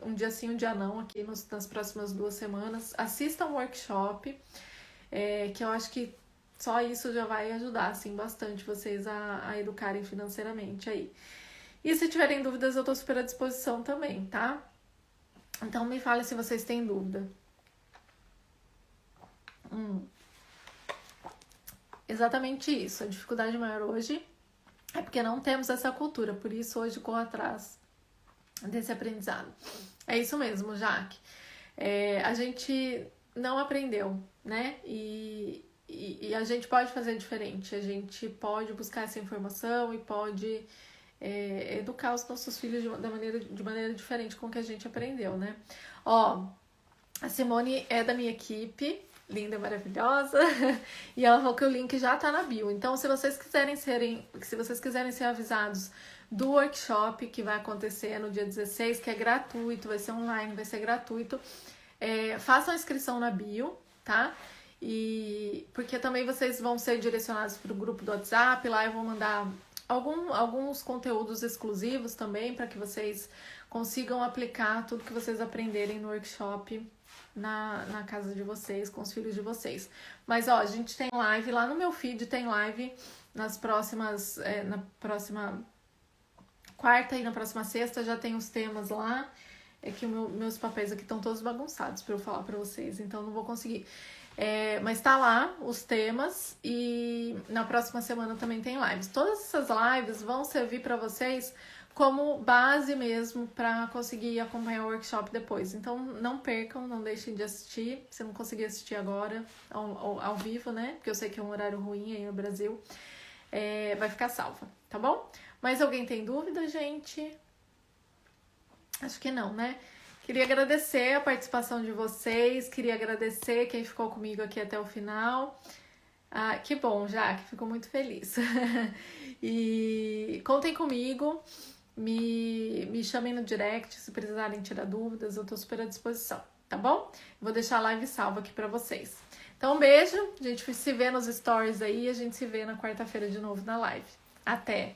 um dia sim, um dia não, aqui nas próximas 2 semanas. Assistam o workshop, que eu acho que só isso já vai ajudar, assim, bastante vocês a educarem financeiramente aí. E se tiverem dúvidas, eu tô super à disposição também, tá? Então me fale se vocês têm dúvida. Exatamente isso. A dificuldade maior hoje é porque não temos essa cultura, por isso hoje corro atrás desse aprendizado. É isso mesmo, Jaque. A gente não aprendeu, né? E a gente pode fazer diferente. A gente pode buscar essa informação e pode educar os nossos filhos de maneira diferente com o que a gente aprendeu, né? Ó, a Simone é da minha equipe, linda e maravilhosa, e ela falou que o link já tá na bio. Então, se vocês quiserem ser avisados do workshop que vai acontecer no dia 16, que é gratuito, vai ser online, vai ser gratuito, façam a inscrição na bio, tá? E porque também vocês vão ser direcionados para o grupo do WhatsApp, lá eu vou mandar alguns conteúdos exclusivos também para que vocês consigam aplicar tudo que vocês aprenderem no workshop na casa de vocês, com os filhos de vocês. Mas ó, a gente tem live lá no meu feed, tem live na próxima quarta e na próxima sexta já tem os temas lá. É que meus papéis aqui estão todos bagunçados para eu falar para vocês, então não vou conseguir. Mas tá lá os temas e na próxima semana também tem lives. Todas essas lives vão servir para vocês como base mesmo para conseguir acompanhar o workshop depois. Então não percam, não deixem de assistir. Se não conseguir assistir agora ao vivo, né? Porque eu sei que é um horário ruim aí no Brasil. Vai ficar salva, tá bom? Mas alguém tem dúvida, gente? Acho que não, né? Queria agradecer a participação de vocês, queria agradecer quem ficou comigo aqui até o final. Que bom, Jaque, fico muito feliz. E contem comigo, me chamem no direct se precisarem tirar dúvidas, eu tô super à disposição, tá bom? Vou deixar a live salva aqui pra vocês. Então, um beijo, a gente se vê nos stories aí, a gente se vê na quarta-feira de novo na live. Até!